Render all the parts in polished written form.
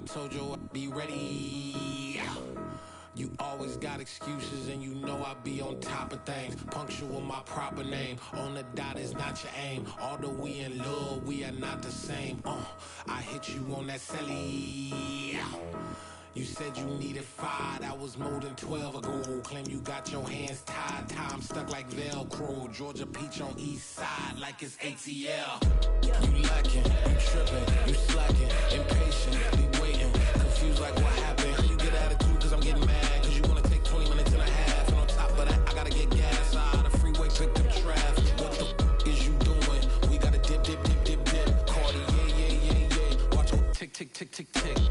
told you I'd be ready. You always got excuses and you know I be on top of things. Punctual my proper name. On the dot is not your aim. Although we in love, we are not the same. I hit you on that celly. You said you needed 5, that was more than 12 ago. Claim you got your hands tied, time stuck like Velcro. Georgia Peach on east side like it's ATL. You lacking, you tripping, you slacking, impatient, be waiting, confused like what happened. How you get attitude cause I'm getting mad, cause you wanna take 20 minutes and a half. And on top of that, I gotta get gas out of the freeway, pick up traffic. What the is you doing? We gotta dip, Cardi, yeah. Watch your tick,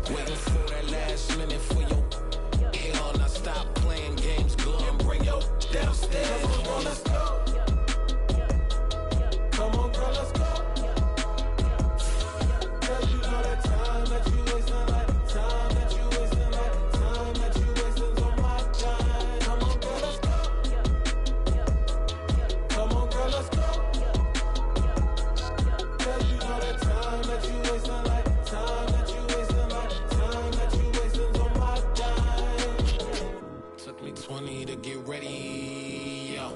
waiting for that last minute for your hell. Now stop playing games, go and bring your downstairs. Come on, let's go. Come on, girl, let's go. Cause you know that time that you wasting, like time that you wasting, like time that you wasting on my time. Come on, girl, let's go. Come on, girl, let's go. Cause you know that time that you wasting, like time that you wasting, like time that you wasting on my time. Took me 20 to get ready, yo.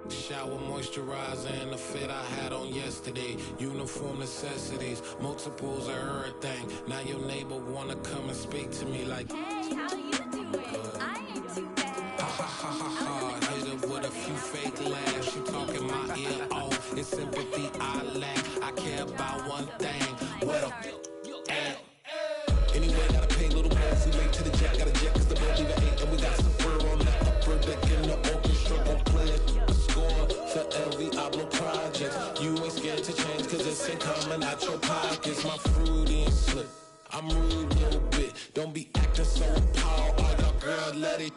Shower, moisturizer, and the fit I had on yesterday. Uniform necessities, multiples of everything. Now your neighbor wanna come and speak to me like, hey, how you doing? I ain't too bad. ha. Hit her with a few fake laughs. She talking my ear off. It's sympathy I lack. I care about one thing. Well, anyway, gotta pay a little more if we late to the jet. Got a jet cause the boat leave at 8. And we got some fur on that upper deck in the orchestra. Gon' play a score for every Oblo project. You ain't scared to change cause it's ain't coming out your pockets. My fruity and slip, I'm rude a little bit. Don't be acting so appalled. All y'all girl, let it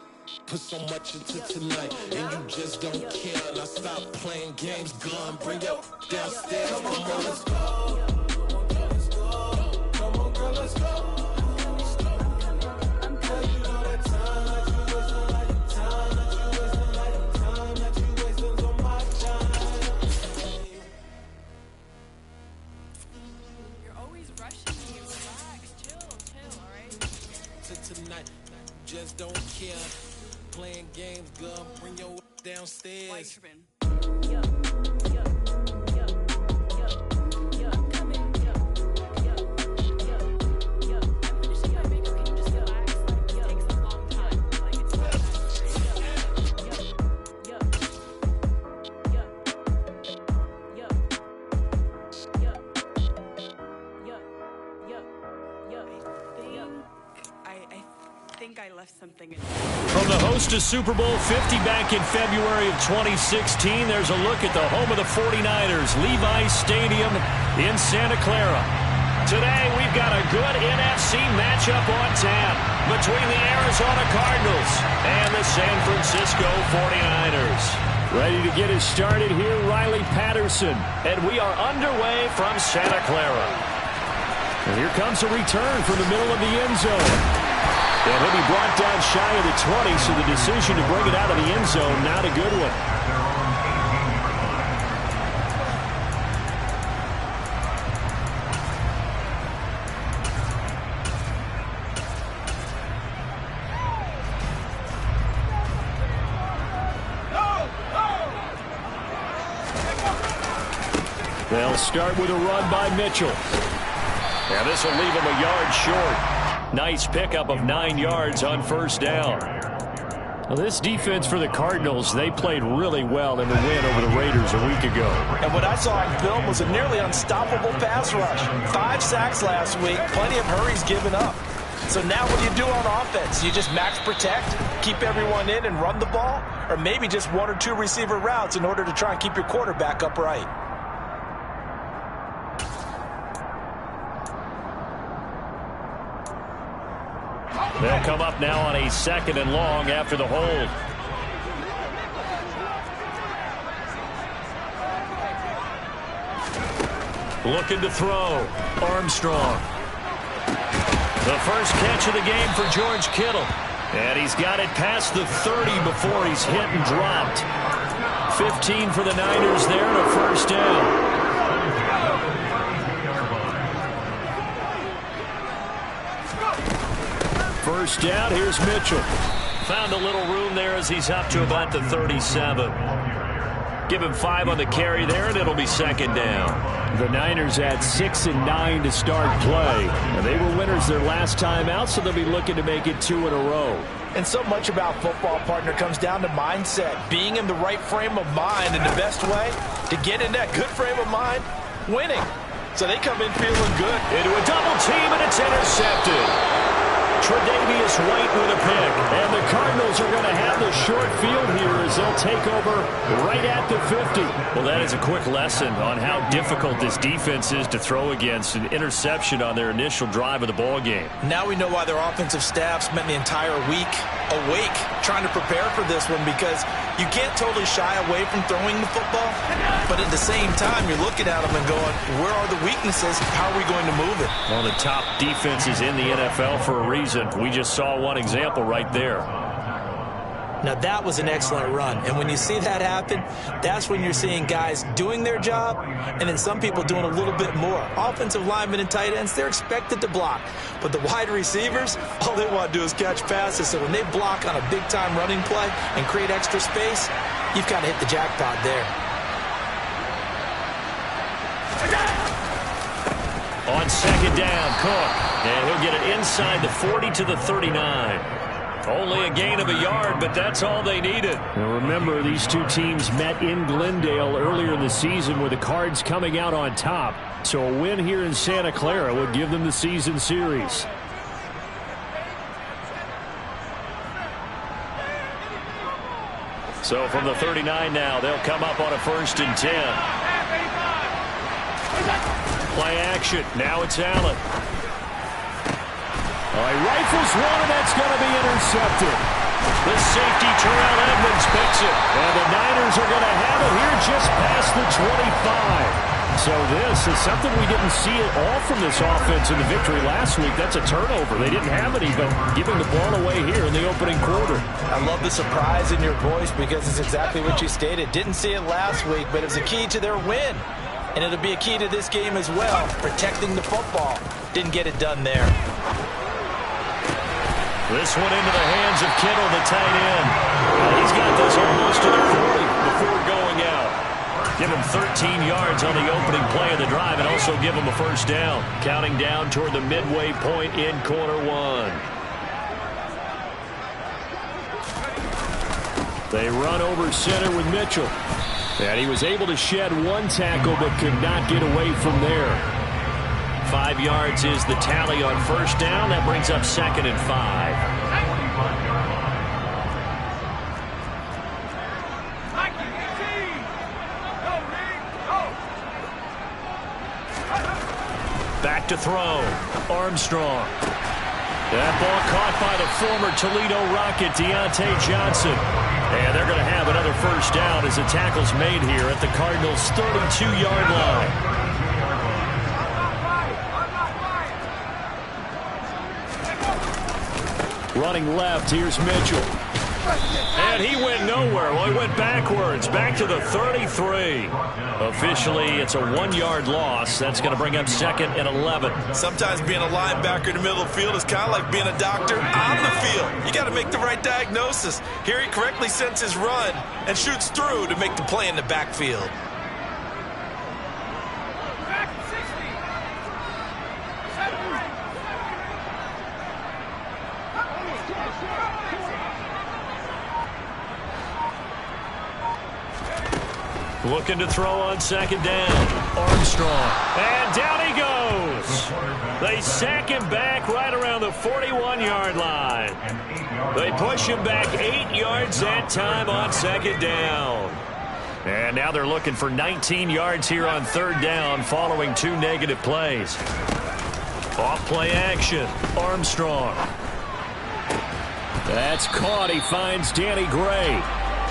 put so much into tonight. And you just don't care. Now stop playing games, gun, bring your downstairs. Come on, girl, let's go. Come on, girl, let's go. Tonight, just don't care. Playing games, gun, bring your downstairs. I left something in. From the host of Super Bowl 50 back in February of 2016, there's a look at the home of the 49ers, Levi's Stadium in Santa Clara. Today, we've got a good NFC matchup on tap between the Arizona Cardinals and the San Francisco 49ers. Ready to get us started here, Riley Patterson, and we are underway from Santa Clara. And here comes a return from the middle of the end zone. And he'll be brought down shy of the 20, so the decision to bring it out of the end zone, not a good one. They'll start with a run by Mitchell. And this will leave him a yard short. Nice pickup of 9 yards on first down. Well, this defense for the Cardinals, they played really well in the win over the Raiders a week ago. And what I saw on film was a nearly unstoppable pass rush. 5 sacks last week, plenty of hurries given up. So now what do you do on offense? You just max protect, keep everyone in and run the ball? Or maybe just 1 or 2 receiver routes in order to try and keep your quarterback upright? They'll come up now on a 2nd and long after the hold. Looking to throw. Armstrong. The first catch of the game for George Kittle. And he's got it past the 30 before he's hit and dropped. 15 for the Niners there and a first down. first down. Here's Mitchell. Found a little room there as he's up to about the 37. Give him 5 on the carry there, and it'll be second down. The Niners had 6 and 9 to start play. And they were winners their last time out, so they'll be looking to make it 2 in a row. And so much about football, partner, comes down to mindset. Being in the right frame of mind, and the best way to get in that good frame of mind, winning. So they come in feeling good. Into a double team, and it's intercepted. Tre'Davious White with a pick. And the Cardinals are going to have the short field here as they'll take over right at the 50. Well, that is a quick lesson on how difficult this defense is to throw against. An interception on their initial drive of the ball game. Now we know why their offensive staff spent the entire week awake trying to prepare for this one, because you can't totally shy away from throwing the football, but at the same time you're looking at them and going, where are the weaknesses? How are we going to move it? One of the top defenses in the NFL for a reason. We just saw one example right there. Now that was an excellent run, and when you see that happen, that's when you're seeing guys doing their job and then some people doing a little bit more. Offensive linemen and tight ends, they're expected to block, but the wide receivers, all they want to do is catch passes. So when they block on a big-time running play and create extra space, you've kind of hit the jackpot there. On second down, Cook, and he'll get it inside the 40 to the 39. Only a gain of a yard, but that's all they needed. Now remember, these two teams met in Glendale earlier in the season with the Cards coming out on top. So a win here in Santa Clara would give them the season series. So from the 39 now, they'll come up on a 1st and 10. Play action. Now it's Allen. He rifles one, and that's going to be intercepted. The safety, Terrell Edmonds, picks it. And the Niners are going to have it here just past the 25. So this is something we didn't see at all from this offense in the victory last week. That's a turnover. They didn't have any, but giving the ball away here in the opening quarter. I love the surprise in your voice, because it's exactly what you stated. Didn't see it last week, but it was a key to their win. And it'll be a key to this game as well, protecting the football. Didn't get it done there. This one into the hands of Kittle, the tight end. He's got this almost to the 40 before going out. Give him 13 yards on the opening play of the drive and also give him a first down. Counting down toward the midway point in quarter one. They run over center with Mitchell. And he was able to shed one tackle but could not get away from there. 5 yards is the tally on first down. That brings up 2nd and 5. Back to throw. Armstrong. That ball caught by the former Toledo Rocket, Deontay Johnson. And they're going to have another first down as the tackle's made here at the Cardinals' 32-yard line. Running left, here's Mitchell. And he went nowhere. Well, he went backwards, back to the 33. Officially, it's a 1-yard loss. That's going to bring up 2nd and 11. Sometimes being a linebacker in the middle of the field is kind of like being a doctor on the field. You got to make the right diagnosis. Here he correctly sends his run and shoots through to make the play in the backfield. Looking to throw on second down. Armstrong. And down he goes. They sack him back right around the 41-yard line. They push him back 8 yards that time on second down. And now they're looking for 19 yards here on third down following 2 negative plays. Off play action. Armstrong. That's caught. He finds Danny Gray.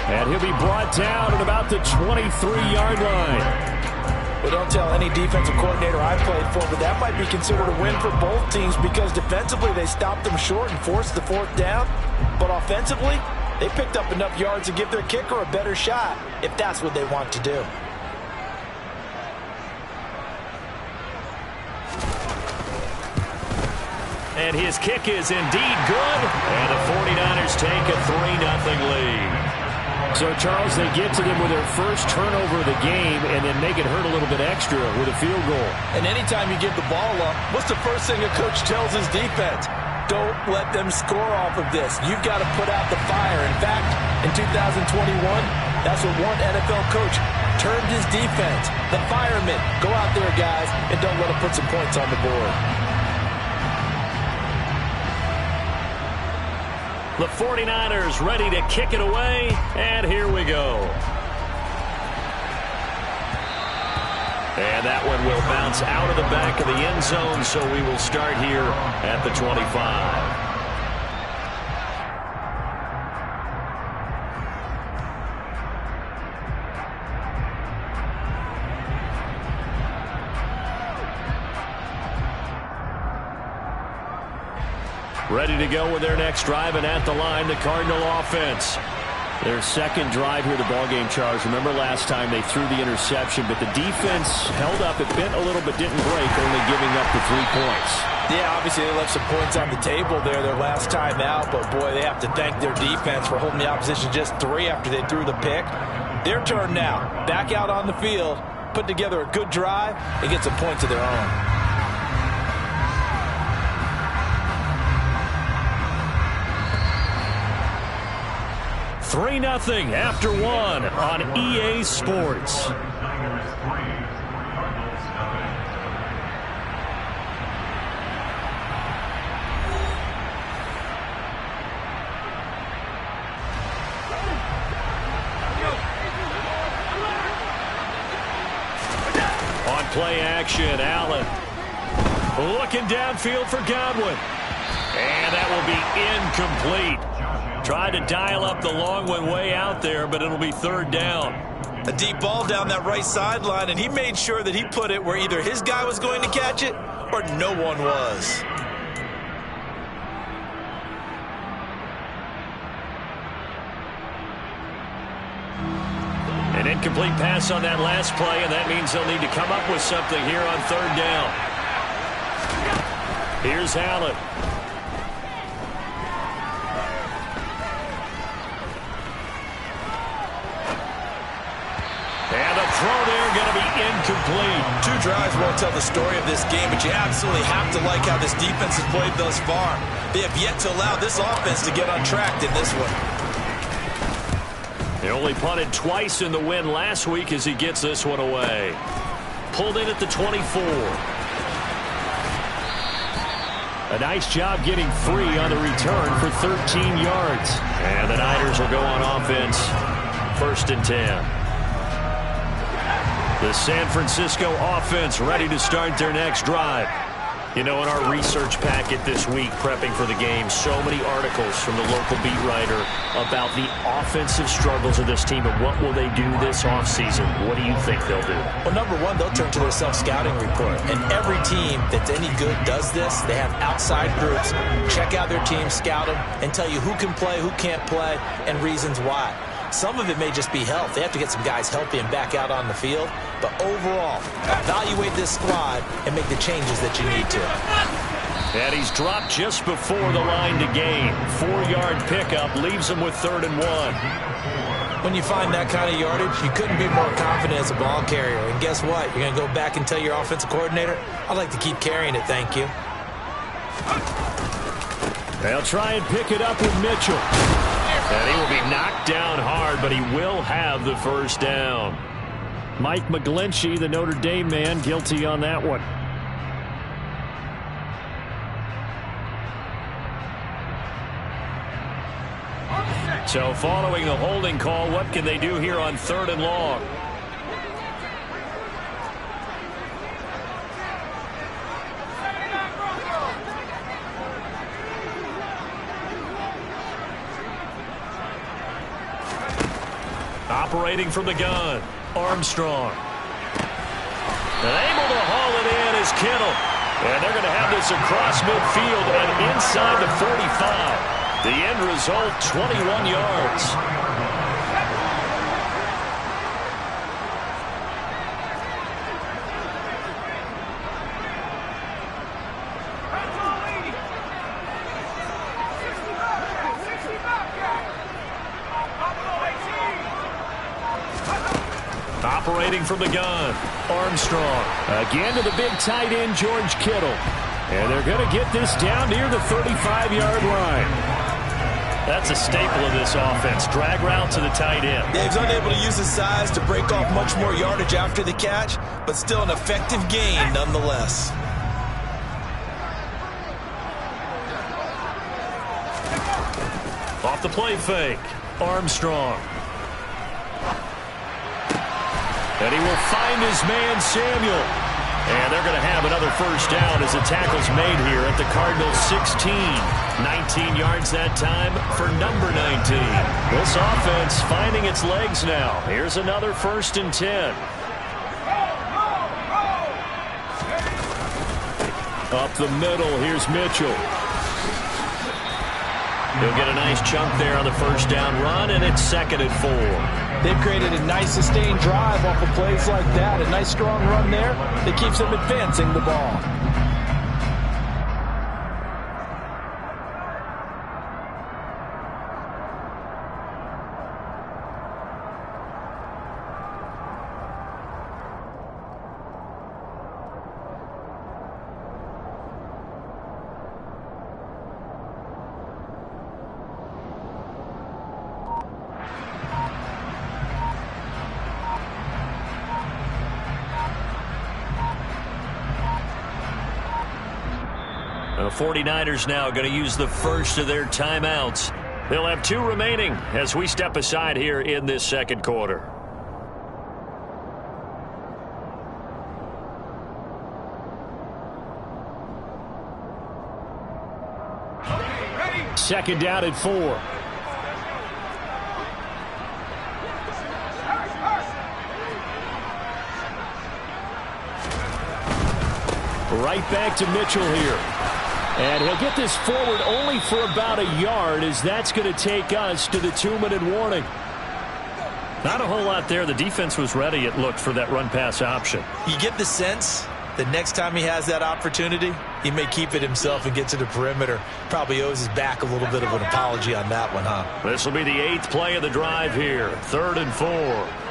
And he'll be brought down at about the 23-yard line. Well, don't tell any defensive coordinator I played for, but that might be considered a win for both teams, because defensively they stopped them short and forced the 4th down. But offensively, they picked up enough yards to give their kicker a better shot, if that's what they want to do. And his kick is indeed good. And the 49ers take a 3-0 lead. So, Charles, they get to them with their first turnover of the game and then make it hurt a little bit extra with a field goal. And anytime you give the ball up, what's the first thing a coach tells his defense? Don't let them score off of this. You've got to put out the fire. In fact, in 2021, that's what one NFL coach termed his defense. The firemen. Go out there, guys, and don't let them put some points on the board. The 49ers ready to kick it away, and here we go. And that one will bounce out of the back of the end zone, so we will start here at the 25. Ready to go with their next drive, and at the line, the Cardinal offense. Their second drive here, the ballgame, Charles. Remember last time they threw the interception, but the defense held up. It bent a little but didn't break, only giving up the 3 points. Yeah, obviously they left some points on the table there their last time out, but boy, they have to thank their defense for holding the opposition just 3 after they threw the pick. Their turn now. Back out on the field, put together a good drive, and get some points of their own. 3-0 after 1 on EA Sports. On play action, Allen looking downfield for Godwin. And that will be incomplete. Tried to dial up the long one way out there, but it'll be 3rd down. A deep ball down that right sideline, and he made sure that he put it where either his guy was going to catch it or no one was. An incomplete pass on that last play, and that means they'll need to come up with something here on 3rd down. Here's Allen. Throw there going to be incomplete. 2 drives won't tell the story of this game, but you absolutely have to like how this defense has played thus far. They have yet to allow this offense to get untracked in this one. They only punted twice in the win last week as he gets this one away. Pulled in at the 24. A nice job getting free on the return for 13 yards. And the Niners will go on offense. 1st and 10. The San Francisco offense ready to start their next drive. You know, in our research packet this week, prepping for the game, so many articles from the local beat writer about the offensive struggles of this team and what will they do this offseason. What do you think they'll do? Well, number one, they'll turn to their self-scouting report. And every team that's any good does this. They have outside groups, check out their team, scout them, and tell you who can play, who can't play, and reasons why. Some of it may just be health. They have to get some guys healthy and back out on the field. But overall, evaluate this squad and make the changes that you need to. And he's dropped just before the line to gain. 4-yard pickup leaves him with 3rd and 1. When you find that kind of yardage, you couldn't be more confident as a ball carrier. And guess what? You're going to go back and tell your offensive coordinator, I'd like to keep carrying it, thank you. They'll try and pick it up with Mitchell. And he will be knocked down hard, but he will have the 1st down. Mike McGlinchey, the Notre Dame man, guilty on that one. So following the holding call, what can they do here on 3rd and long? Operating from the gun, Armstrong. And able to haul it in is Kittle. And they're going to have this across midfield and inside the 45. The end result, 21 yards. Formating from the gun, Armstrong. Again to the big tight end, George Kittle. And they're going to get this down near the 35-yard line. That's a staple of this offense. Drag route to the tight end. Yeah, he's unable to use his size to break off much more yardage after the catch, but still an effective gain nonetheless. Off the play fake, Armstrong. And he will find his man, Samuel. And they're going to have another first down as the tackle's made here at the Cardinals' 16. 19 yards that time for number 19. This offense finding its legs now. Here's another 1st and 10. Up the middle, here's Mitchell. He'll get a nice chunk there on the first down run, and it's 2nd and 4. They've created a nice sustained drive off of plays like that. A nice strong run there that keeps them advancing the ball. The 49ers now going to use the first of their timeouts. They'll have 2 remaining as we step aside here in this second quarter. Second down at 4. Right back to Mitchell here. And he'll get this forward only for about a yard, as that's going to take us to the 2-minute warning. Not a whole lot there. The defense was ready, it looked, for that run-pass option. You get the sense that next time he has that opportunity, he may keep it himself and get to the perimeter. Probably owes his back a little bit of an apology on that one, huh? This will be the 8th play of the drive here. 3rd and 4.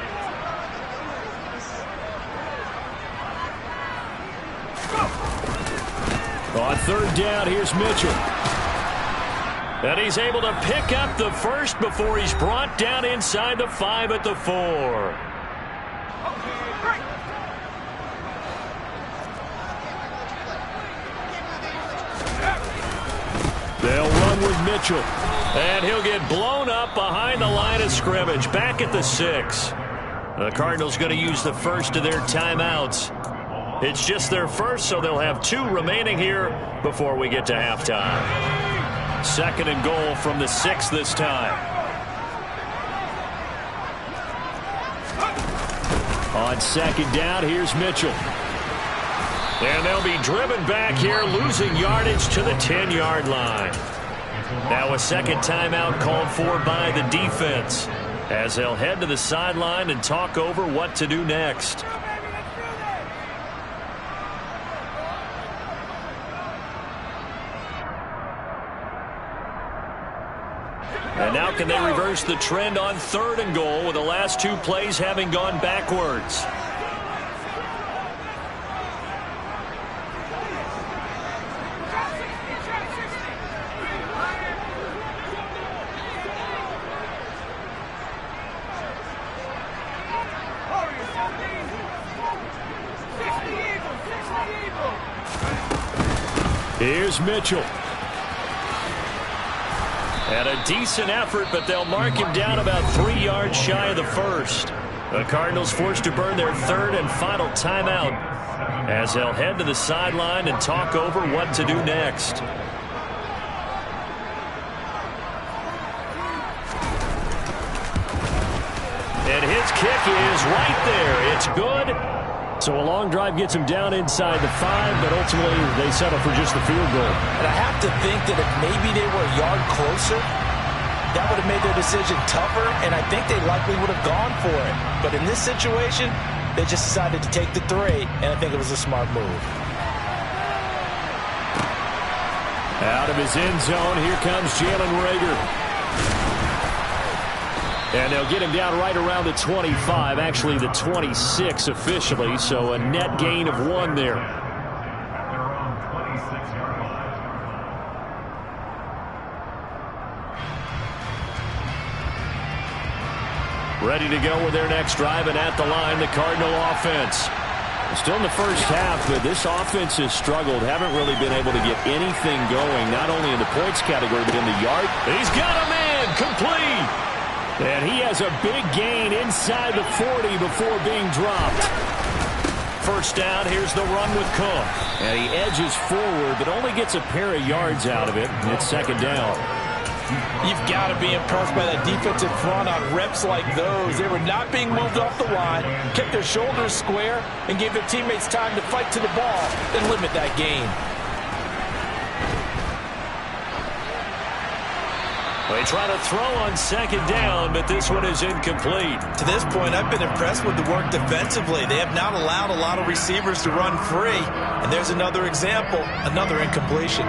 On 3rd down, here's Mitchell. And he's able to pick up the first before he's brought down inside the 5 at the 4. They'll run with Mitchell. And he'll get blown up behind the line of scrimmage, back at the 6. The Cardinals going to use the first of their timeouts. It's just their first, so they'll have 2 remaining here before we get to halftime. 2nd and goal from the 6 this time. On 2nd down, here's Mitchell. And they'll be driven back here, losing yardage to the 10-yard line. Now a second timeout called for by the defense, as they'll head to the sideline and talk over what to do next. And now can they reverse the trend on 3rd and goal with the last 2 plays having gone backwards? Here's Mitchell. And a decent effort, but they'll mark him down about 3 yards shy of the first. The Cardinals forced to burn their 3rd and final timeout, as they'll head to the sideline and talk over what to do next. And his kick is right there. It's good. So a long drive gets him down inside the 5, but ultimately they settle for just the field goal. And I have to think that if maybe they were a yard closer, that would have made their decision tougher, and I think they likely would have gone for it. But in this situation, they just decided to take the 3, and I think it was a smart move. Out of his end zone, here comes Jalen Reagor. And they'll get him down right around the 25, actually the 26 officially, so a net gain of 1 there. Ready to go with their next drive, and at the line, the Cardinal offense. Still in the first half, but this offense has struggled. Haven't really been able to get anything going, not only in the points category, but in the yard. He's got a man, complete. And he has a big gain inside the 40 before being dropped. First down, here's the run with Cook. And he edges forward, but only gets a pair of yards out of it. It's second down. You've got to be impressed by that defensive front on reps like those. They were not being moved off the line, kept their shoulders square, and gave their teammates time to fight to the ball and limit that gain. They try to throw on second down, but this one is incomplete. To this point, I've been impressed with the work defensively. They have not allowed a lot of receivers to run free. And there's another example, another incompletion.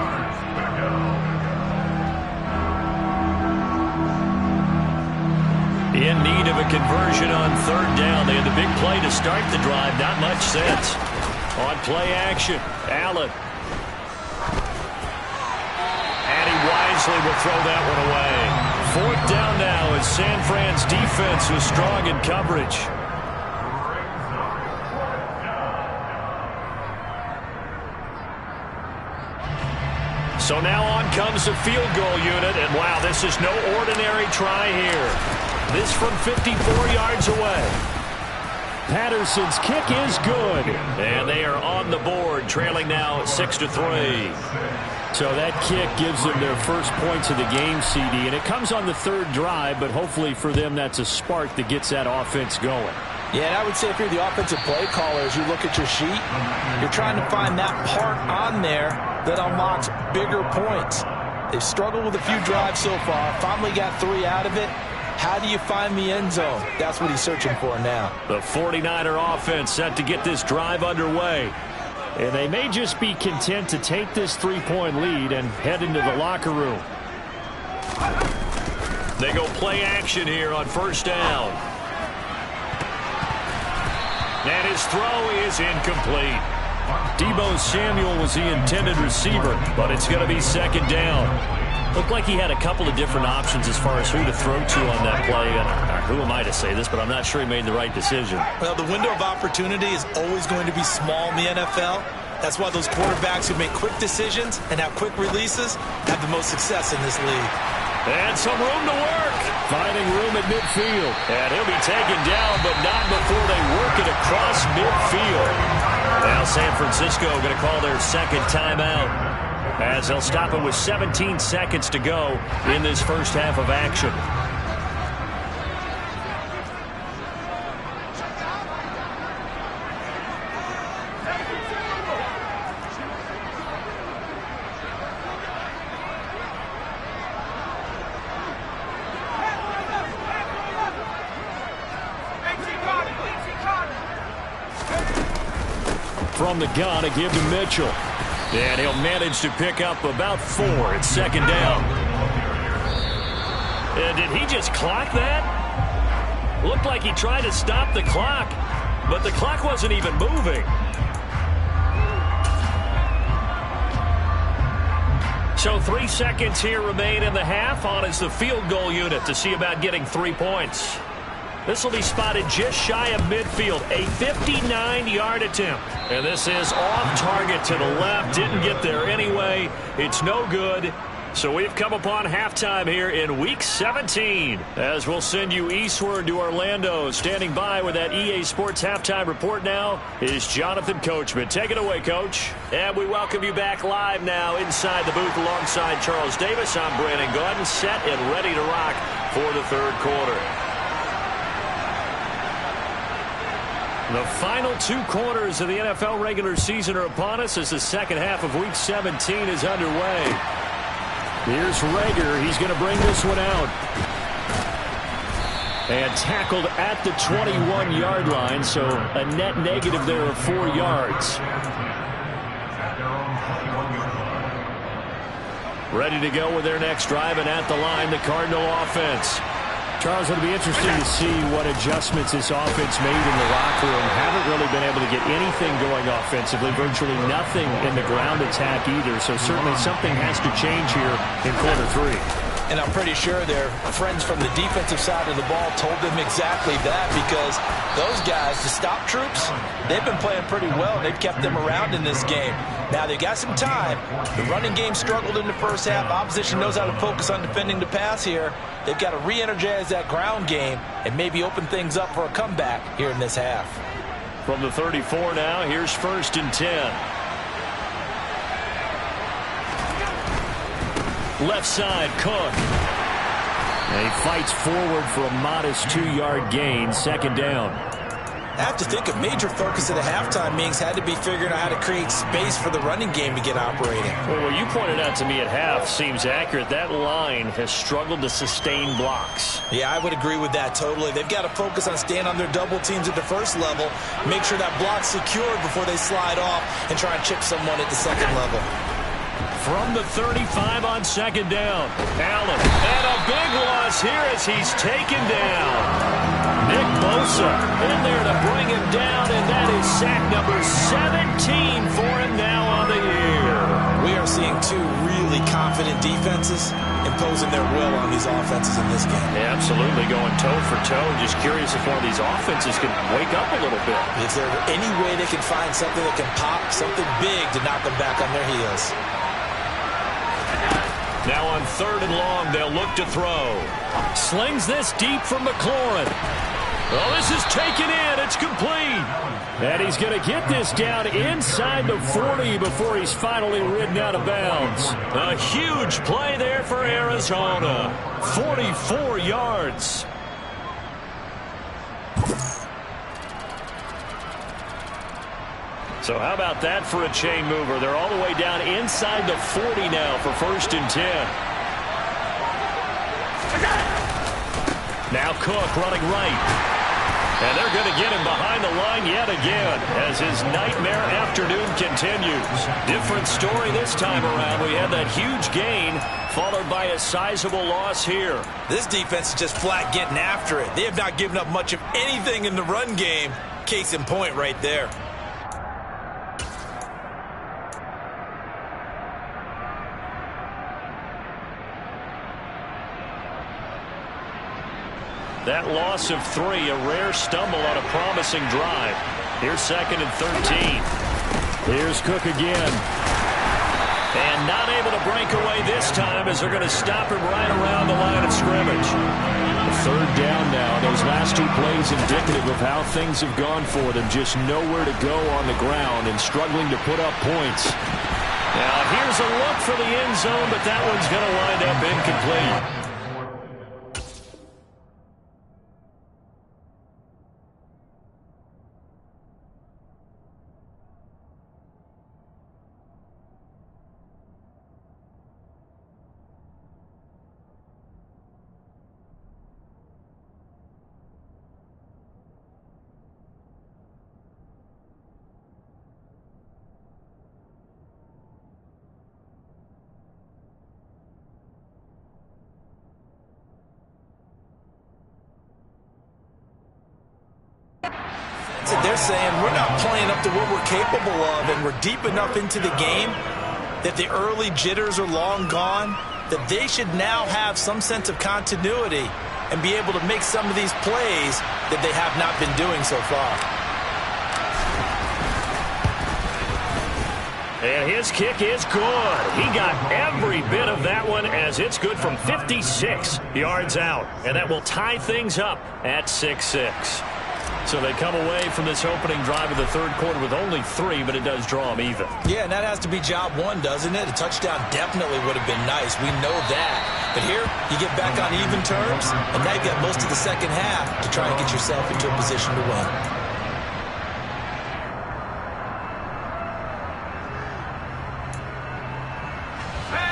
In need of a conversion on third down. They had the big play to start the drive. Not much sense. On play action, Allen. And he wisely will throw that one away. Fourth down now as San Fran's defense was strong in coverage. So now on comes the field goal unit. And wow, this is no ordinary try here. This from 54 yards away. Patterson's kick is good. And they are on the board, trailing now 6-3. So that kick gives them their first points of the game, CD. And it comes on the third drive, but hopefully for them that's a spark that gets that offense going. Yeah, and I would say if you're the offensive play caller, as you look at your sheet, you're trying to find that part on there that unlocks bigger points. They've struggled with a few drives so far, finally got 3 out of it. How do you find the end zone? That's what he's searching for now. The 49er offense set to get this drive underway. And they may just be content to take this 3-point lead and head into the locker room. They go play action here on first down. And his throw is incomplete. Deebo Samuel was the intended receiver, but it's going to be second down. Looked like he had a couple of different options as far as who to throw to on that play. Who am I to say this, but I'm not sure he made the right decision. Well, the window of opportunity is always going to be small in the NFL. That's why those quarterbacks who make quick decisions and have quick releases have the most success in this league. And some room to work. Finding room at midfield. And he'll be taken down, but not before they work it across midfield. Now San Francisco going to call their second timeout, as they'll stop it with 17 seconds to go in this first half of action. From the gun, a give to Mitchell. And he'll manage to pick up about 4. It's second down. Did he just clock that? Looked like he tried to stop the clock, but the clock wasn't even moving. So 3 seconds here remain in the half. On is the field goal unit to see about getting 3 points. This will be spotted just shy of midfield, a 59-yard attempt. And this is off target to the left. Didn't get there anyway. It's no good. So we've come upon halftime here in Week 17. As we'll send you eastward to Orlando. Standing by with that EA Sports halftime report now is Jonathan Coachman. Take it away, Coach. And we welcome you back live now inside the booth alongside Charles Davis. I'm Brandon Gordon, set and ready to rock for the third quarter. The final 2 quarters of the NFL regular season are upon us as the second half of Week 17 is underway. Here's Rager. He's going to bring this one out. And tackled at the 21-yard line, so a net negative there of 4 yards. Ready to go with their next drive, and at the line, the Cardinal offense. Charles, it'll be interesting to see what adjustments this offense made in the locker room. Haven't really been able to get anything going offensively, virtually nothing in the ground attack either. So certainly something has to change here in quarter 3. And I'm pretty sure their friends from the defensive side of the ball told them exactly that, because those guys, the stop troops, they've been playing pretty well. They've kept them around in this game. Now, they got some time. The running game struggled in the first half. Opposition knows how to focus on defending the pass here. They've got to re-energize that ground game and maybe open things up for a comeback here in this half. From the 34 now, here's 1st and 10. Left side, Cook. And he fights forward for a modest 2-yard gain, 2nd down. I have to think a major focus at the halftime meetings had to be figuring out how to create space for the running game to get operating. Well, what you pointed out to me at half seems accurate. That line has struggled to sustain blocks. Yeah, I would agree with that totally. They've got to focus on staying on their double teams at the first level, make sure that block's secured before they slide off and try and chip someone at the second level. From the 35 on 2nd down, Allen. And a big loss here as he's taken down. Nick Bosa in there to bring him down, and that is sack number 17 for him now on the year. We are seeing two really confident defenses imposing their will on these offenses in this game. Yeah, absolutely, going toe for toe. Just curious if one of these offenses can wake up a little bit. Is there any way they can find something that can pop, something big to knock them back on their heels? Now on 3rd and long, they'll look to throw. Slings this deep from McLaurin. Oh, this is taken in. It's complete. And he's going to get this down inside the 40 before he's finally ridden out of bounds. A huge play there for Arizona. 44 yards. So how about that for a chain mover? They're all the way down inside the 40 now for 1st and 10. Now Cook running right. And they're going to get him behind the line yet again as his nightmare afternoon continues. Different story this time around. We had that huge gain followed by a sizable loss here. This defense is just flat getting after it. They have not given up much of anything in the run game. Case in point right there. That loss of 3, a rare stumble on a promising drive. Here's 2nd and 13. Here's Cook again. And not able to break away this time as they're going to stop him right around the line of scrimmage. 3rd down now. Those last 2 plays indicative of how things have gone for them. Just nowhere to go on the ground and struggling to put up points. Now here's a look for the end zone, but that one's going to wind up incomplete. They're saying we're not playing up to what we're capable of, and we're deep enough into the game that the early jitters are long gone, that they should now have some sense of continuity and be able to make some of these plays that they have not been doing so far. And his kick is good. He got every bit of that one as it's good from 56 yards out. And that will tie things up at 6-6. So they come away from this opening drive of the 3rd quarter with only 3, but it does draw them even. Yeah, and that has to be job 1, doesn't it? A touchdown definitely would have been nice. We know that. But here, you get back on even terms, and now you've got most of the second half to try and get yourself into a position to win.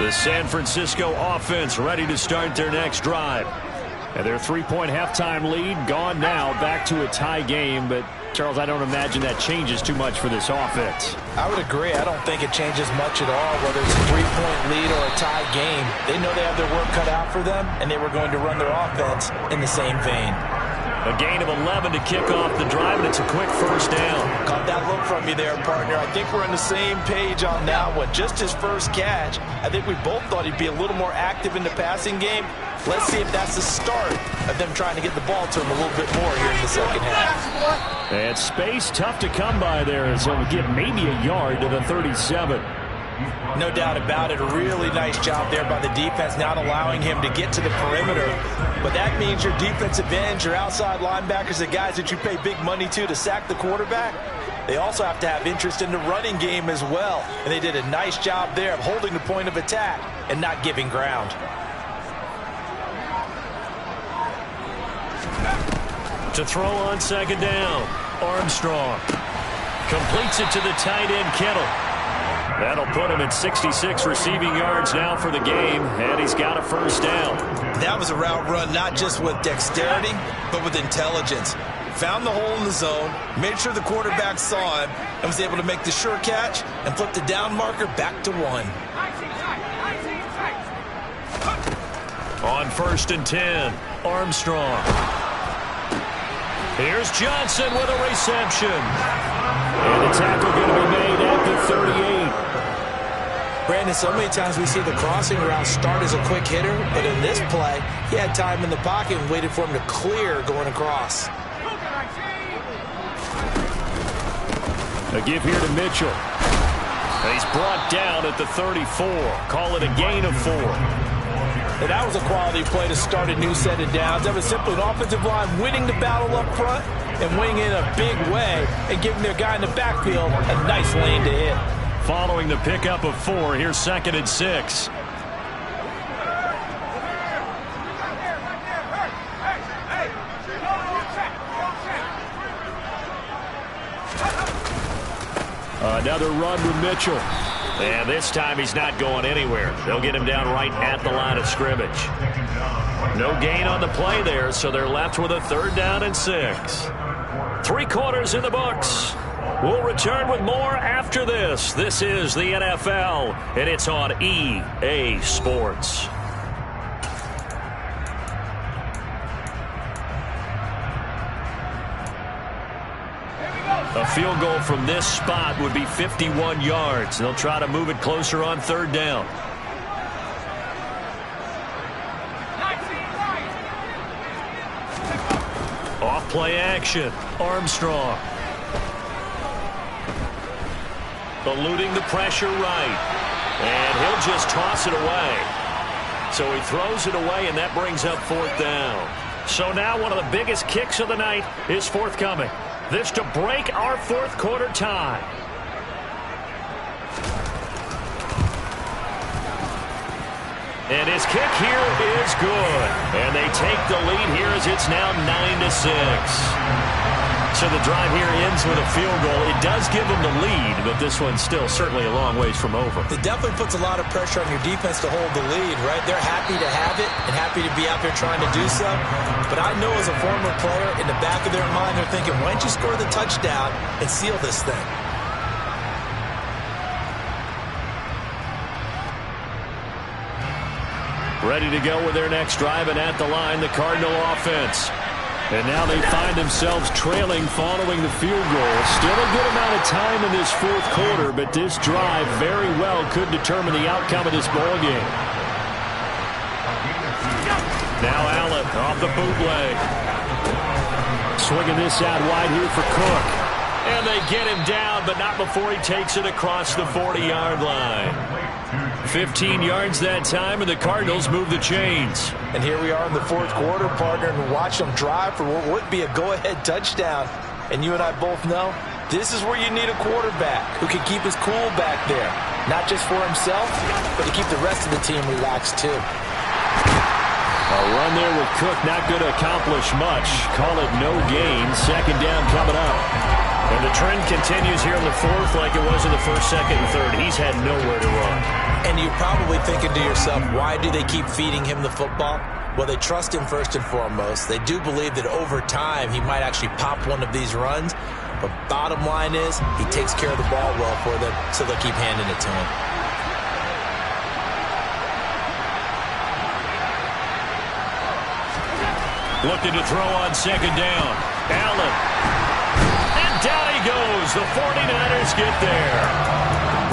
The San Francisco offense ready to start their next drive. And their 3-point halftime lead gone now, back to a tie game, but Charles, I don't imagine that changes too much for this offense. I would agree. I don't think it changes much at all, whether it's a 3-point lead or a tie game. They know they have their work cut out for them, and they were going to run their offense in the same vein. A gain of 11 to kick off the drive, and it's a quick first down. Caught that look from you there, partner. I think we're on the same page on that one. Just his first catch. I think we both thought he'd be a little more active in the passing game. Let's see if that's the start of them trying to get the ball to him a little bit more here in the second half. And space tough to come by there, so we'll get maybe a yard to the 37. No doubt about it. A really nice job there by the defense, not allowing him to get to the perimeter. But that means your defensive ends, your outside linebackers, the guys that you pay big money to sack the quarterback, they also have to have interest in the running game as well. And they did a nice job there of holding the point of attack and not giving ground. To throw on second down, Armstrong completes it to the tight end, Kittle. That'll put him at 66 receiving yards now for the game, and he's got a first down. That was a route run not just with dexterity, but with intelligence. Found the hole in the zone, made sure the quarterback saw him, and was able to make the sure catch and flip the down marker back to 1. On 1st and 10, Armstrong. Here's Johnson with a reception. And the tackle going to be made at the 38. Brandon, so many times we see the crossing route start as a quick hitter, but in this play, he had time in the pocket and waited for him to clear going across. A give here to Mitchell. He's brought down at the 34. Call it a gain of 4. And that was a quality play to start a new set of downs. That was simply an offensive line winning the battle up front and winning in a big way and giving their guy in the backfield a nice lane to hit. Following the pickup of 4, here's 2nd and 6. Another run with Mitchell. And this time he's not going anywhere. They'll get him down right at the line of scrimmage. No gain on the play there, so they're left with a 3rd down and 6. 3 quarters in the books. We'll return with more after this. This is the NFL, and it's on EA Sports. A field goal from this spot would be 51 yards. They'll try to move it closer on 3rd down. Off play action. Armstrong. Eluding the pressure right. And he'll just toss it away. So he throws it away, and that brings up 4th down. So now one of the biggest kicks of the night is forthcoming. This to break our 4th quarter tie. And his kick here is good. And they take the lead here as it's now 9-6. So the drive here ends with a field goal. It does give them the lead, but this one's still certainly a long ways from over. It definitely puts a lot of pressure on your defense to hold the lead, right? They're happy to have it and happy to be out there trying to do so. But I know as a former player, in the back of their mind, they're thinking, why don't you score the touchdown and seal this thing? Ready to go with their next drive, and at the line, the Cardinal offense. And now they find themselves trailing following the field goal. Still a good amount of time in this 4th quarter, but this drive very well could determine the outcome of this ball game. Now Allen off the bootleg. Swinging this out wide here for Cook. And they get him down, but not before he takes it across the 40-yard line. 15 yards that time, and the Cardinals move the chains. And here we are in the 4th quarter, partner, and watch them drive for what would be a go-ahead touchdown. And you and I both know this is where you need a quarterback who can keep his cool back there. Not just for himself, but to keep the rest of the team relaxed too. A run there with Cook, not going to accomplish much. Call it no gain. 2nd down coming up. And the trend continues here in the 4th like it was in the 1st, 2nd, and 3rd. He's had nowhere to run. And you're probably thinking to yourself, why do they keep feeding him the football? Well, they trust him first and foremost. They do believe that over time he might actually pop one of these runs. But bottom line is, he takes care of the ball well for them, so they'll keep handing it to him. Looking to throw on second down. Allen. And down he goes. The 49ers get there.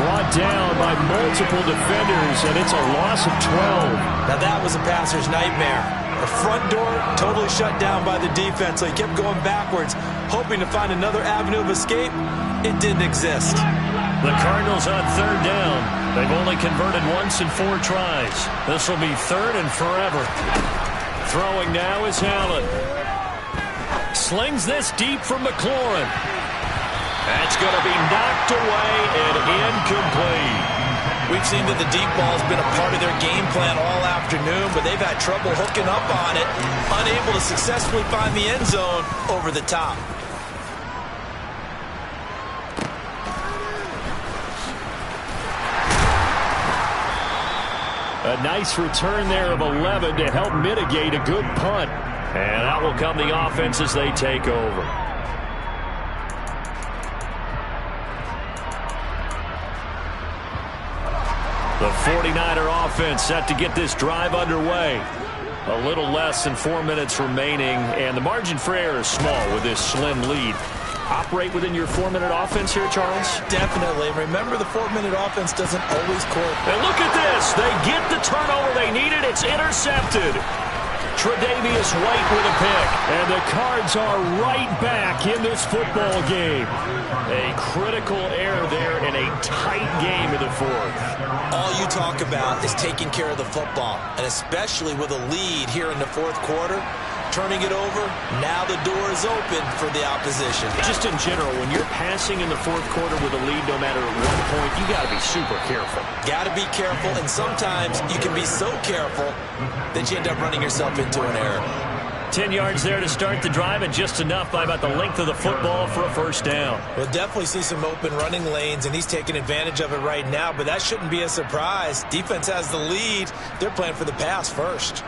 Brought down by multiple defenders, and it's a loss of 12. Now that was a passer's nightmare. The front door totally shut down by the defense, so he kept going backwards, hoping to find another avenue of escape. It didn't exist. The Cardinals on third down. They've only converted once in 4 tries. This will be third and forever. Throwing now is Allen. Slings this deep from McLaurin. That's going to be knocked away and incomplete. We've seen that the deep ball's been a part of their game plan all afternoon, but they've had trouble hooking up on it, unable to successfully find the end zone over the top. A nice return there of 11 to help mitigate a good punt. And out will come the offense as they take over. The 49er offense set to get this drive underway. A little less than 4 minutes remaining, and the margin for error is small with this slim lead. Operate within your 4-minute offense here, Charles? Definitely. Remember, the 4-minute offense doesn't always court. And look at this. They get the turnover they needed. It's intercepted. Tre'Davious White with a pick. And the Cards are right back in this football game. A critical error there in a tight game in the fourth. All you talk about is taking care of the football, and especially with a lead here in the fourth quarter. Turning it over, now the door is open for the opposition. Just in general, when you're passing in the fourth quarter with a lead, no matter at what point, you got to be super careful. Got to be careful, and sometimes you can be so careful that you end up running yourself into an error. 10 yards there to start the drive, and just enough by about the length of the football for a first down. We'll definitely see some open running lanes, and he's taking advantage of it right now, but that shouldn't be a surprise. Defense has the lead. They're playing for the pass first.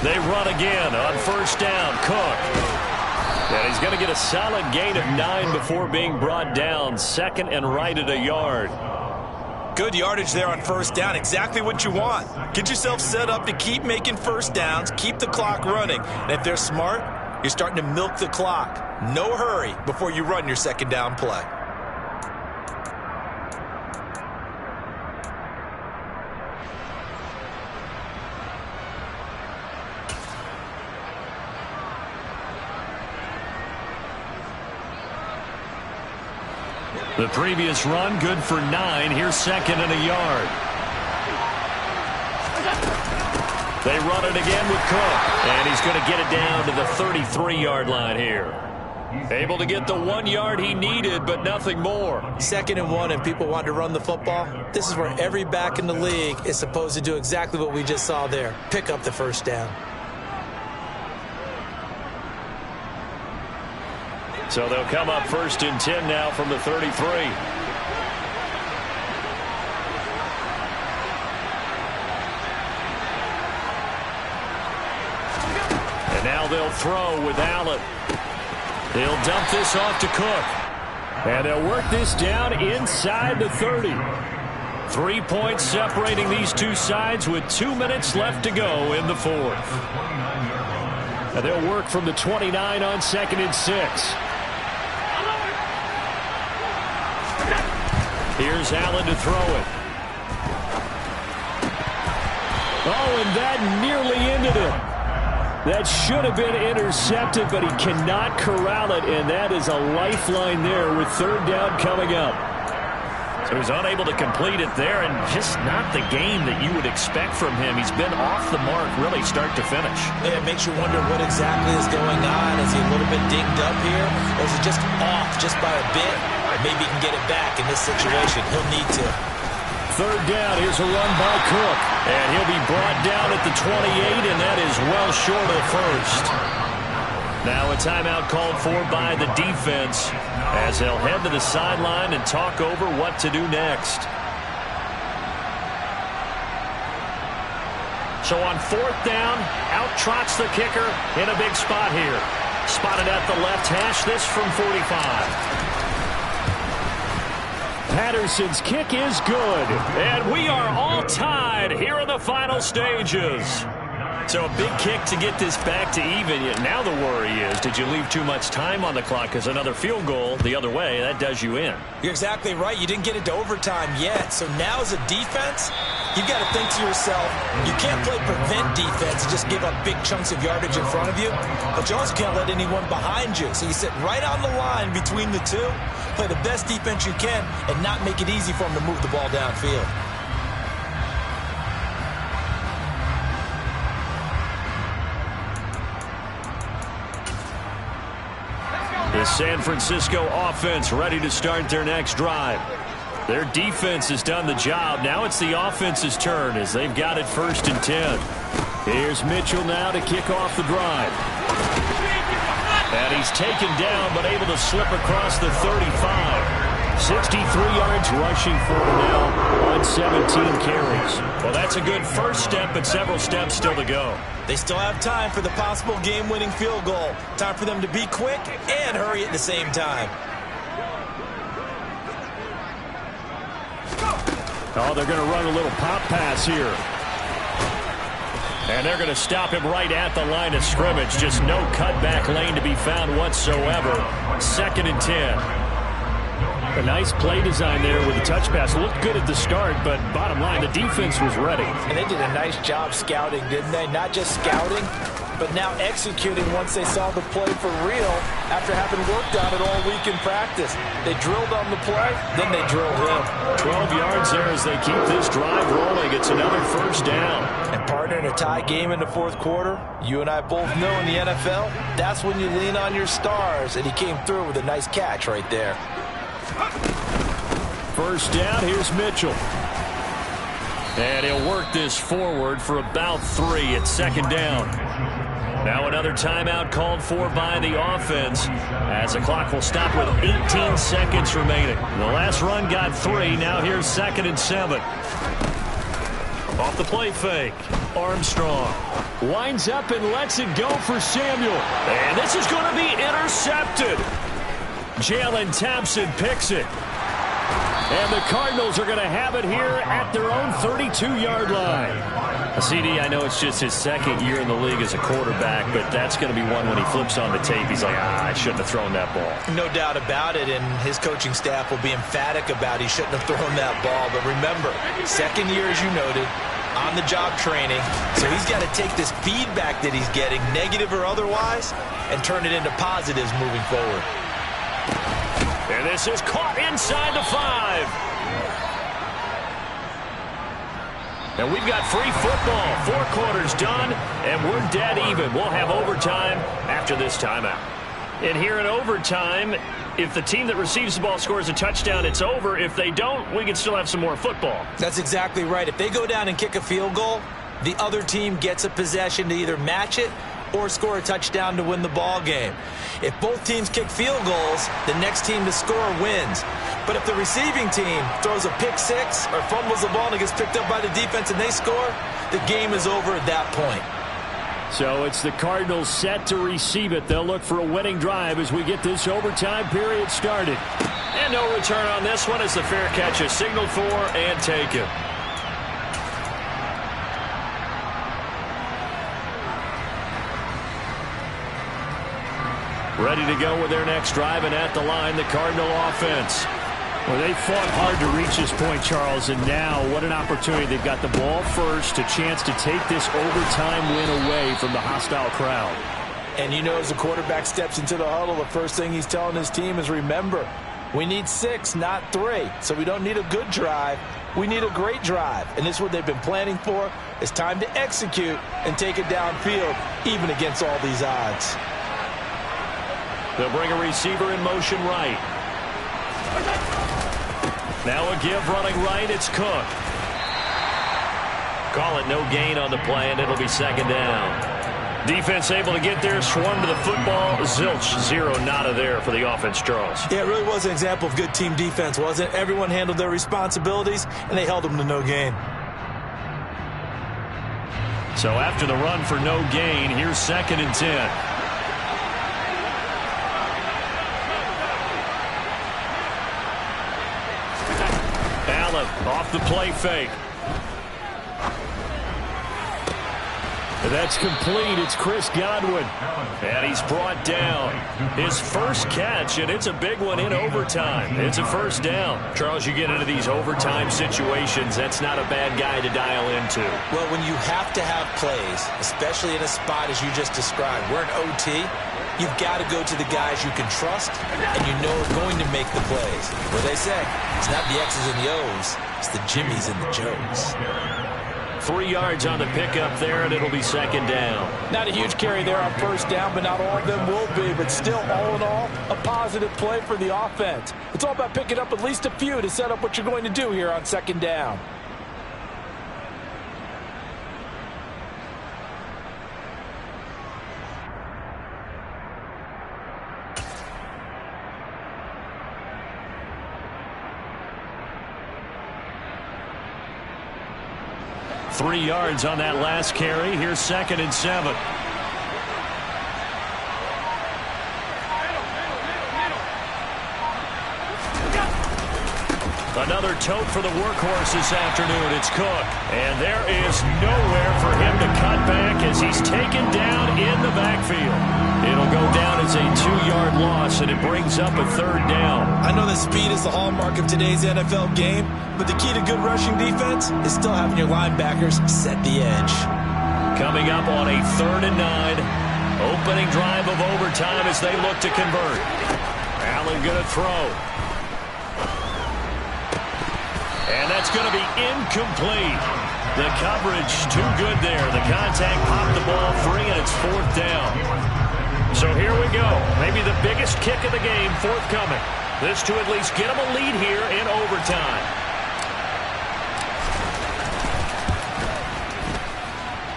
They run again on first down. Cook. And he's going to get a solid gain of 9 before being brought down. Second and right at a yard. Good yardage there on first down. Exactly what you want. Get yourself set up to keep making first downs. Keep the clock running. And if they're smart, you're starting to milk the clock. No hurry before you run your second down play. The previous run, good for 9. Here's second and a yard. They run it again with Cook. And he's going to get it down to the 33-yard line here. Able to get the 1 yard he needed, but nothing more. Second and 1, and people want to run the football. This is where every back in the league is supposed to do exactly what we just saw there. Pick up the first down. So they'll come up first and 10 now from the 33. And now they'll throw with Allen. They'll dump this off to Cook. And they'll work this down inside the 30. 3 points separating these two sides with 2 minutes left to go in the fourth. And they'll work from the 29 on second and 6. Here's Allen to throw it. Oh, and that nearly ended it. That should have been intercepted, but he cannot corral it, and that is a lifeline there with third down coming up. So he's unable to complete it there, and just not the game that you would expect from him. He's been off the mark really start to finish. Yeah, it makes you wonder what exactly is going on. Is he a little bit dinged up here, or is he just off just by a bit? Maybe he can get it back in this situation. He'll need to. Third down, here's a run by Cook. And he'll be brought down at the 28, and that is well short of first. Now a timeout called for by the defense as they'll head to the sideline and talk over what to do next. So on fourth down, out trots the kicker in a big spot here. Spotted at the left hash, this from 45. Patterson's kick is good. And we are all tied here in the final stages. So a big kick to get this back to even. Now the worry is, did you leave too much time on the clock? Because another field goal the other way, that does you in. You're exactly right. You didn't get it to overtime yet. So now as a defense, you've got to think to yourself, you can't play prevent defense and just give up big chunks of yardage in front of you. But you also can't let anyone behind you. So you sit right on the line between the two, play the best defense you can, and not make it easy for them to move the ball downfield. The San Francisco offense ready to start their next drive. Their defense has done the job. Now it's the offense's turn as they've got it 1st and 10. Here's Mitchell now to kick off the drive. And he's taken down but able to slip across the 35. 63 yards rushing for him now on 17 carries. Well, that's a good first step, but several steps still to go. They still have time for the possible game-winning field goal. Time for them to be quick and hurry at the same time. Oh, they're going to run a little pop pass here. And they're going to stop him right at the line of scrimmage. Just no cutback lane to be found whatsoever. 2nd and 10. A nice play design there with the touch pass. Looked good at the start, but bottom line, the defense was ready. And they did a nice job scouting, didn't they? Not just scouting, but now executing once they saw the play for real after having worked on it all week in practice. They drilled on the play, then they drilled him. 12 yards there as they keep this drive rolling. It's another 1st down. And partner, in a tie game in the 4th quarter, you and I both know in the NFL, that's when you lean on your stars, and he came through with a nice catch right there. 1st down, here's Mitchell. And he'll work this forward for about 3 at 2nd down. Now another timeout called for by the offense as the clock will stop with 18 seconds remaining. The last run got 3. Now here's 2nd and 7. Off the play fake. Armstrong winds up and lets it go for Samuel. And this is going to be intercepted. Jalen Thompson picks it. And the Cardinals are going to have it here at their own 32-yard line. CD, I know it's just his 2nd year in the league as a quarterback, but that's going to be one when he flips on the tape. He's like, I shouldn't have thrown that ball. No doubt about it, and his coaching staff will be emphatic about he shouldn't have thrown that ball. But remember, 2nd year, as you noted, on-the-job training. So he's got to take this feedback that he's getting, negative or otherwise, and turn it into positives moving forward. And this is caught inside the 5. And we've got free football. 4 quarters done, and we're dead even. We'll have overtime after this timeout. And here in overtime, if the team that receives the ball scores a touchdown, it's over. If they don't, we can still have some more football. That's exactly right. If they go down and kick a field goal, the other team gets a possession to either match it or score a touchdown to win the ball game. If both teams kick field goals, the next team to score wins. But if the receiving team throws a pick 6 or fumbles the ball and it gets picked up by the defense and they score, the game is over at that point. So it's the Cardinals set to receive it. They'll look for a winning drive as we get this overtime period started. And no return on this one as the fair catch is signaled for and taken. Ready to go with their next drive, and at the line, the Cardinal offense. Well, they fought hard to reach this point, Charles, and now what an opportunity. They've got the ball first, a chance to take this overtime win away from the hostile crowd. And you know, as the quarterback steps into the huddle, the first thing he's telling his team is, remember, we need 6, not 3. So we don't need a good drive. We need a great drive. And this is what they've been planning for. It's time to execute and take it downfield, even against all these odds. They'll bring a receiver in motion right. Now a give running right. It's Cook. Call it no gain on the play, and it'll be 2nd down. Defense able to get there, swarm to the football. Zilch, 0 nada there for the offense, Charles. Yeah, it really was an example of good team defense, wasn't it? Everyone handled their responsibilities, and they held them to no gain. So after the run for no gain, here's 2nd and 10. Allen off the play fake. That's complete. It's Chris Godwin. And he's brought down. His first catch, and it's a big one in overtime. It's a first down. Charles, you get into these overtime situations, that's not a bad guy to dial into. Well, when you have to have plays, especially in a spot as you just described, we're in OT, you've got to go to the guys you can trust and you know are going to make the plays. What they say, it's not the X's and the O's, it's the Jimmies and the Joes. 3 yards on the pickup there, and it'll be 2nd down. Not a huge carry there on first down, but not all of them will be. But still, all in all, a positive play for the offense. It's all about picking up at least a few to set up what you're going to do here on 2nd down. Three yards on that last carry. Here's 2nd and 7. Another tote for the workhorse this afternoon. It's Cook. And there is nowhere for him to cut back as he's taken down in the backfield. It'll go down as a 2-yard loss, and it brings up a 3rd down. I know that speed is the hallmark of today's NFL game, but the key to good rushing defense is still having your linebackers set the edge. Coming up on a 3rd and 9. Opening drive of overtime as they look to convert. Allen going to throw. And that's going to be incomplete. The coverage too good there. The contact popped the ball free, and it's 4th down. So here we go. Maybe the biggest kick of the game forthcoming. This to at least get them a lead here in overtime.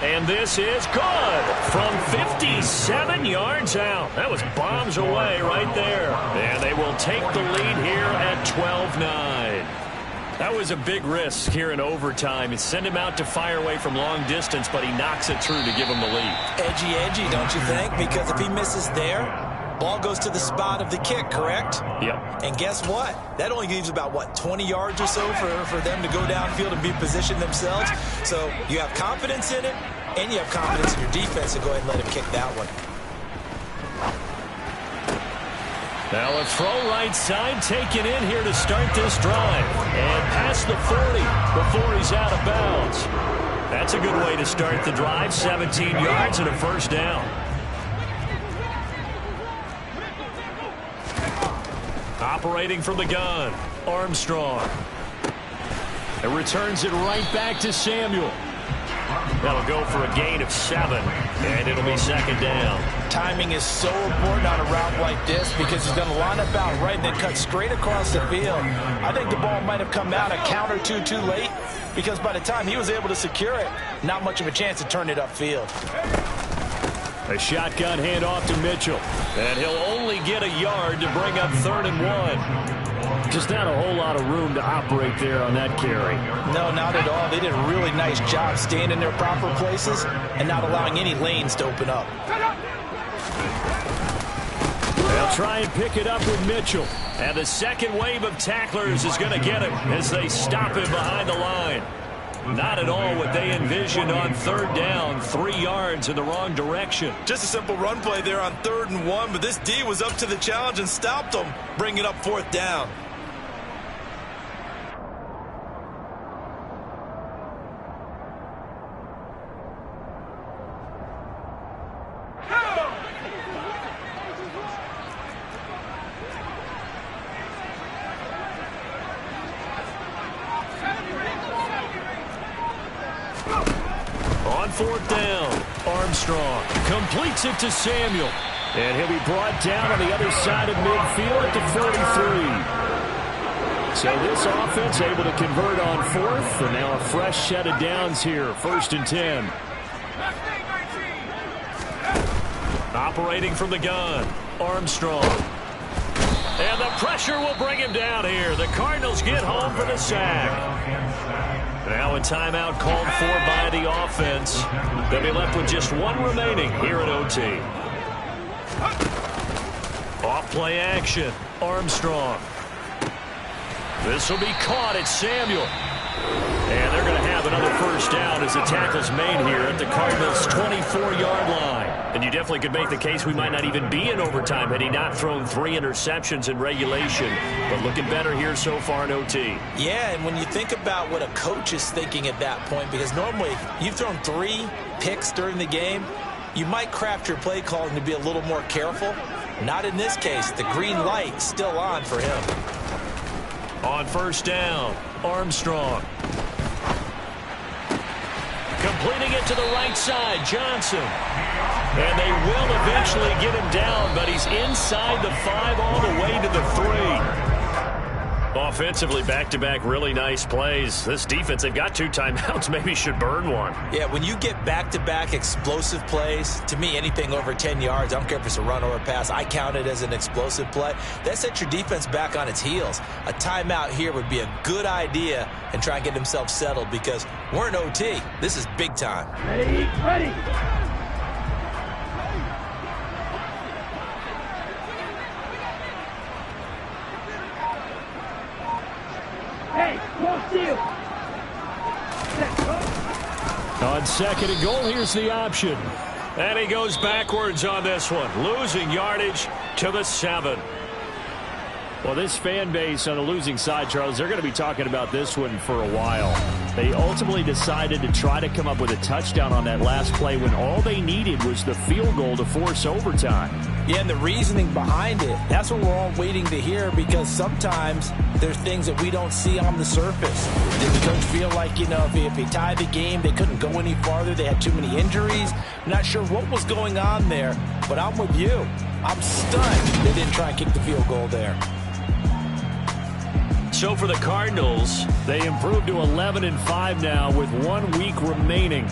And this is good from 57 yards out. That was bombs away right there. And they will take the lead here at 12-9. That was a big risk here in overtime. It sent him out to fire away from long distance, but he knocks it through to give him the lead. Edgy, don't you think? Because if he misses there, ball goes to the spot of the kick, correct? Yep. And guess what? That only leaves about, 20 yards or so for them to go downfield and be positioned themselves. So you have confidence in it, and you have confidence in your defense to go ahead and let him kick that one. Now a throw right side taken in here to start this drive. And past the 40 before he's out of bounds. That's a good way to start the drive. 17 yards and a 1st down. Operating from the gun, Armstrong. It returns it right back to Samuel. That'll go for a gain of 7, and it'll be 2nd down. Timing is so important on a route like this because he's going to line up out right and then cut straight across the field. I think the ball might have come out a count or two too late because by the time he was able to secure it, not much of a chance to turn it upfield. A shotgun handoff to Mitchell, and he'll only get a yard to bring up 3rd and 1. Just not a whole lot of room to operate there on that carry. No, not at all. They did a really nice job staying in their proper places and not allowing any lanes to open up. They'll try and pick it up with Mitchell. And the second wave of tacklers is going to get him as they stop him behind the line. Not at all what they envisioned on 3rd down. 3 yards in the wrong direction. Just a simple run play there on 3rd and 1, but this D was up to the challenge and stopped them, bringing up 4th down. On 4th down, Armstrong completes it to Samuel. And he'll be brought down on the other side of midfield at the 43. So this offense able to convert on 4th, and now a fresh set of downs here, 1st and 10. Operating from the gun, Armstrong. And the pressure will bring him down here. The Cardinals get home for the sack. Now a timeout called for by the offense. They'll be left with just one remaining here at OT. Off-play action. Armstrong. This will be caught at Samuel. And they're going to have another first down as the tackle's made here at the Cardinals' 24-yard line. And you definitely could make the case we might not even be in overtime had he not thrown 3 interceptions in regulation. But looking better here so far in OT. Yeah, and when you think about what a coach is thinking at that point, because normally you've thrown 3 picks during the game, you might craft your play calling to be a little more careful. Not in this case. The green light still on for him. On first down, Armstrong. Completing it to the right side, Johnson. And they will eventually get him down, but he's inside the 5 all the way to the 3. Offensively, back-to-back really nice plays. This defense, they've got 2 timeouts, maybe should burn one. Yeah, when you get back-to-back explosive plays, to me, anything over 10 yards, I don't care if it's a run or a pass, I count it as an explosive play. That sets your defense back on its heels. A timeout here would be a good idea and try and get themselves settled because we're in OT. This is big time. Ready. Hey, close deal. On second and goal, here's the option. And he goes backwards on this one, losing yardage to the 7. Well, this fan base on the losing side, Charles, they're going to be talking about this one for a while. They ultimately decided to try to come up with a touchdown on that last play when all they needed was the field goal to force overtime. Yeah, and the reasoning behind it, that's what we're all waiting to hear because sometimes there's things that we don't see on the surface. Did the coach feel like, if he tied the game, they couldn't go any farther, they had too many injuries? I'm not sure what was going on there, but I'm with you. I'm stunned they didn't try and kick the field goal there. So for the Cardinals, They improved to 11-5 now with 1 week remaining.